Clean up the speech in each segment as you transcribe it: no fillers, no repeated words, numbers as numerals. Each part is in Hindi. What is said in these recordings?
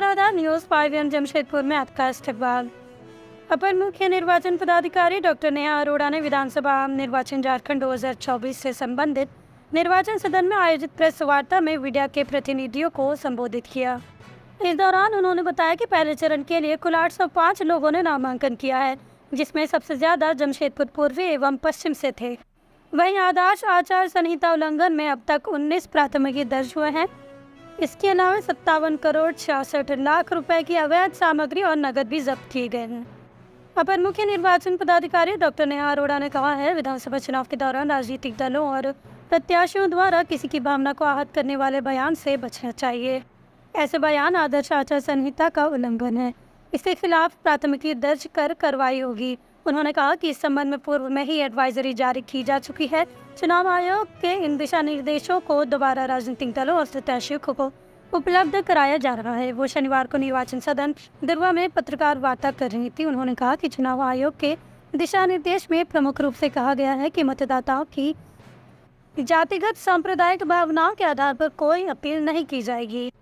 नमस्कार आदाब। न्यूज़ 5 जमशेदपुर में आपका इस्तकबाल। अपर मुख्य निर्वाचन पदाधिकारी डॉक्टर नेहा अरोड़ा ने विधानसभा आम निर्वाचन झारखंड 2024 से संबंधित निर्वाचन सदन में आयोजित प्रेस वार्ता में मीडिया के प्रतिनिधियों को संबोधित किया। इस दौरान उन्होंने बताया कि पहले चरण के लिए कुल 805 लोगों ने नामांकन किया है, जिसमें सबसे ज्यादा जमशेदपुर पूर्वी एवं पश्चिम से थे। वहीं आदर्श आचार संहिता उल्लंघन में अब तक 19 प्राथमिकी दर्ज हुए हैं। इसके अलावा 57 करोड़ 66 लाख रुपए की अवैध सामग्री और नकद भी जब्त किए गए हैं। अपर मुख्य निर्वाचन पदाधिकारी डॉक्टर नेहा अरोड़ा ने कहा है, विधानसभा चुनाव के दौरान राजनीतिक दलों और प्रत्याशियों द्वारा किसी की भावना को आहत करने वाले बयान से बचना चाहिए। ऐसे बयान आदर्श आचार संहिता का उल्लंघन है। इसके खिलाफ प्राथमिकी दर्ज कर कार्रवाई होगी। उन्होंने कहा कि इस संबंध में पूर्व में ही एडवाइजरी जारी की जा चुकी है। चुनाव आयोग के इन दिशा निर्देशों को दोबारा राजनीतिक दलों और प्रत्याशियों को उपलब्ध कराया जा रहा है। वो शनिवार को निर्वाचन सदन दुर्वा में पत्रकार वार्ता कर रही थी। उन्होंने कहा कि चुनाव आयोग के दिशा निर्देश में प्रमुख रूप से कहा गया है कि मतदाताओं की जातिगत सांप्रदायिक भावनाओं के आधार पर कोई अपील नहीं की जाएगी।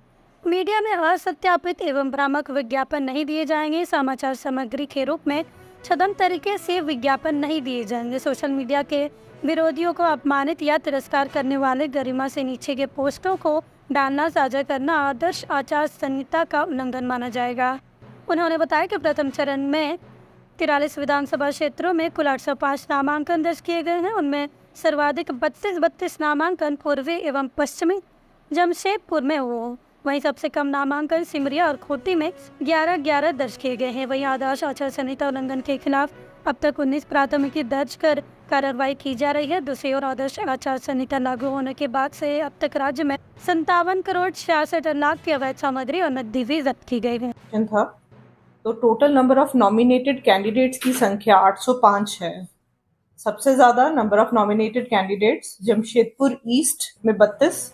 मीडिया में असत्यापित एवं भ्रामक विज्ञापन नहीं दिए जाएंगे। समाचार सामग्री के रूप में छदम तरीके से विज्ञापन नहीं दिए जाएंगे। सोशल मीडिया के विरोधियों को अपमानित या तिरस्कार करने वाले गरिमा से नीचे के पोस्टों को डालना, साझा करना आदर्श आचार संहिता का उल्लंघन माना जाएगा। उन्होंने बताया कि प्रथम चरण में 43 विधानसभा क्षेत्रों में कुल 805 नामांकन दर्ज किए गए हैं। उनमें सर्वाधिक 32 नामांकन पूर्वी एवं पश्चिमी जमशेदपुर में हुए। वहीं सबसे कम नामांकन सिमरिया और खूंटी में 11 दर्ज किए गए हैं। वहीं आदर्श आचार संहिता उल्लंघन के खिलाफ अब तक 19 प्राथमिकी दर्ज कर कार्रवाई की जा रही है। दूसरी ओर आदर्श आचार संहिता लागू होने के बाद से अब तक राज्य में 57 करोड़ 66 लाख की अवैध सामग्री और नकदी भी जब्त की गई है। था तो total number of nominated candidates की संख्या 805 है। सबसे ज्यादा number of nominated candidates Jamshedpur east में 32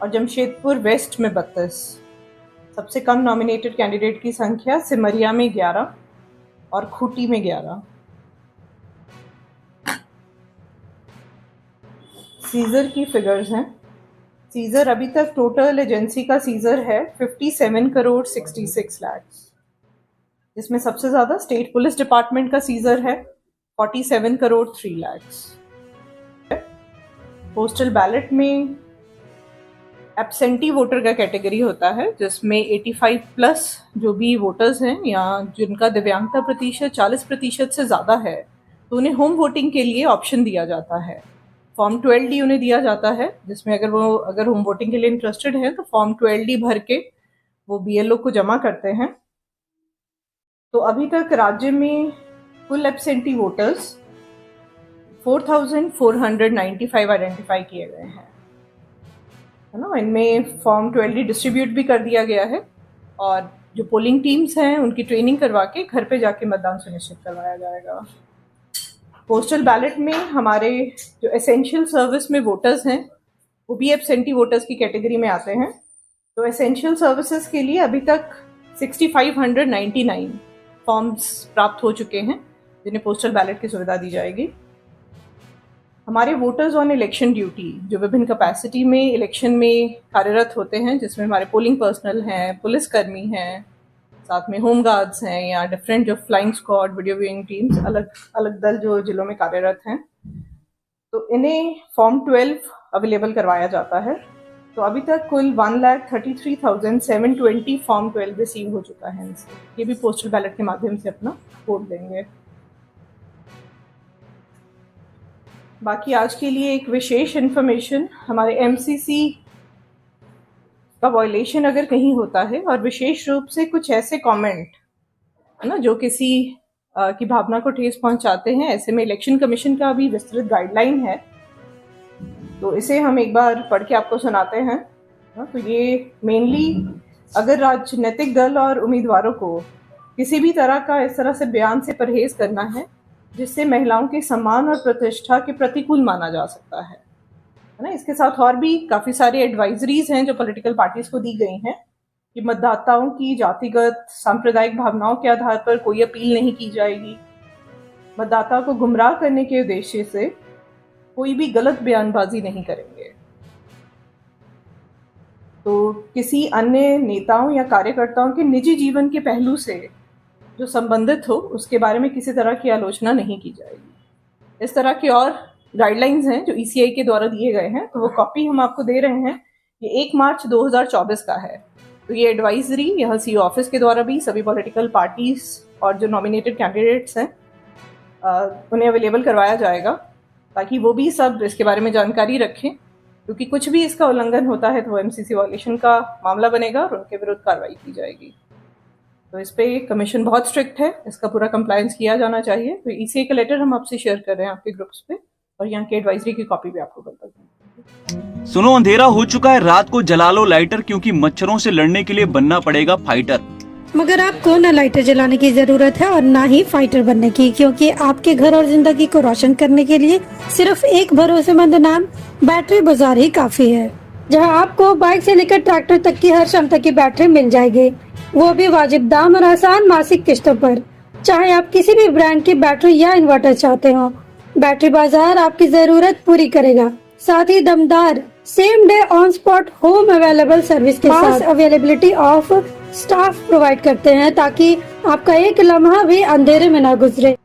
और जमशेदपुर वेस्ट में 32। सबसे कम नॉमिनेटेड कैंडिडेट की संख्या सिमरिया में 11 और खूंटी में 11। सीजर की फिगर्स हैं। सीजर अभी तक टोटल एजेंसी का सीजर है 57 करोड़ 66 लाख, जिसमें सबसे ज्यादा स्टेट पुलिस डिपार्टमेंट का सीजर है 47 करोड़ 3 लाख। पोस्टल बैलेट में एब्सेंटी वोटर का कैटेगरी होता है, जिसमें 85 प्लस जो भी वोटर्स हैं या जिनका दिव्यांगता प्रतिशत 40% से ज़्यादा है, तो उन्हें होम वोटिंग के लिए ऑप्शन दिया जाता है। फॉर्म 12D उन्हें दिया जाता है, जिसमें अगर होम वोटिंग के लिए इंटरेस्टेड है तो फॉर्म 12D भर के वो BLO को जमा करते हैं। तो अभी तक राज्य में कुल एब्सेंटी वोटर्स 4495 आइडेंटिफाई किए गए हैं, है ना। इनमें फॉर्म 12D डिस्ट्रीब्यूट भी कर दिया गया है और जो पोलिंग टीम्स हैं उनकी ट्रेनिंग करवा के घर पे जाके मतदान सुनिश्चित करवाया जाएगा। पोस्टल बैलेट में हमारे जो एसेंशियल सर्विस में वोटर्स हैं वो भी एब्सेंटी वोटर्स की कैटेगरी में आते हैं। तो एसेंशियल सर्विसेज के लिए अभी तक 6599 फॉर्म्स प्राप्त हो चुके हैं, जिन्हें पोस्टल बैलेट की सुविधा दी जाएगी। हमारे वोटर्स ऑन इलेक्शन ड्यूटी जो विभिन्न कैपेसिटी में इलेक्शन में कार्यरत होते हैं, जिसमें हमारे पोलिंग पर्सनल हैं, पुलिसकर्मी हैं, साथ में होम गार्ड्स हैं या डिफरेंट जो flying squad, video viewing teams, अलग अलग दल जो जिलों में कार्यरत हैं, तो इन्हें फॉर्म 12 अवेलेबल करवाया जाता है। तो अभी तक कुल 1,33,720 फॉर्म 12 रिसीव हो चुका है इनसे। ये भी पोस्टल बैलेट के माध्यम से अपना वोट देंगे। बाकी आज के लिए एक विशेष इन्फॉर्मेशन, हमारे MCC का वायलेशन अगर कहीं होता है और विशेष रूप से कुछ ऐसे कमेंट है ना जो किसी की भावना को ठेस पहुंचाते हैं, ऐसे में इलेक्शन कमीशन का भी विस्तृत गाइडलाइन है, तो इसे हम एक बार पढ़ के आपको सुनाते हैं। तो ये मेनली अगर राजनीतिक दल और उम्मीदवारों को किसी भी तरह का इस तरह से बयान से परहेज करना है जिससे महिलाओं के सम्मान और प्रतिष्ठा के प्रतिकूल माना जा सकता है ना। इसके साथ और भी काफ़ी सारी एडवाइजरीज हैं जो पॉलिटिकल पार्टीज को दी गई हैं कि मतदाताओं की जातिगत सांप्रदायिक भावनाओं के आधार पर कोई अपील नहीं की जाएगी। मतदाता को गुमराह करने के उद्देश्य से कोई भी गलत बयानबाजी नहीं करेंगे। तो किसी अन्य नेताओं या कार्यकर्ताओं के निजी जीवन के पहलू से जो संबंधित हो उसके बारे में किसी तरह की आलोचना नहीं की जाएगी। इस तरह के और गाइडलाइंस हैं जो ECI के द्वारा दिए गए हैं, तो वो कॉपी हम आपको दे रहे हैं। ये 1 मार्च 2024 का है। तो ये एडवाइजरी यहाँ CO ऑफिस के द्वारा भी सभी पॉलिटिकल पार्टीज और जो नॉमिनेटेड कैंडिडेट्स हैं उन्हें अवेलेबल करवाया जाएगा, ताकि वो भी सब इसके बारे में जानकारी रखें, क्योंकि कुछ भी इसका उल्लंघन होता है तो वो MCC वायलेशन का मामला बनेगा और उनके विरुद्ध कार्रवाई की जाएगी। तो इस पे कमीशन बहुत स्ट्रिक्ट है, इसका पूरा कंप्लायंस किया जाना चाहिए। तो ECI का लेटर हम आपसे शेयर कर रहे हैं आपके ग्रुप्स पे, और यहाँ की एडवाइजरी की कॉपी भी आपको कल तक। सुनो, अंधेरा हो चुका है, रात को जला लो लाइटर, क्योंकि मच्छरों से लड़ने के लिए बनना पड़ेगा फाइटर। मगर आपको न लाइटर जलाने की जरूरत है और ना ही फाइटर बनने की, क्योंकि आपके घर और जिंदगी को रोशन करने के लिए सिर्फ एक भरोसेमंद नाम बैटरी बाजार ही काफी है, जहां आपको बाइक से लेकर ट्रैक्टर तक की हर क्षमता की बैटरी मिल जाएगी, वो भी वाजिब दाम और आसान मासिक किस्तों पर। चाहे आप किसी भी ब्रांड की बैटरी या इन्वर्टर चाहते हो, बैटरी बाजार आपकी जरूरत पूरी करेगा। साथ ही दमदार same day on spot home available service के साथ अवेलेबिलिटी ऑफ स्टाफ प्रोवाइड करते हैं, ताकि आपका एक लम्हा भी अंधेरे में ना गुजरे।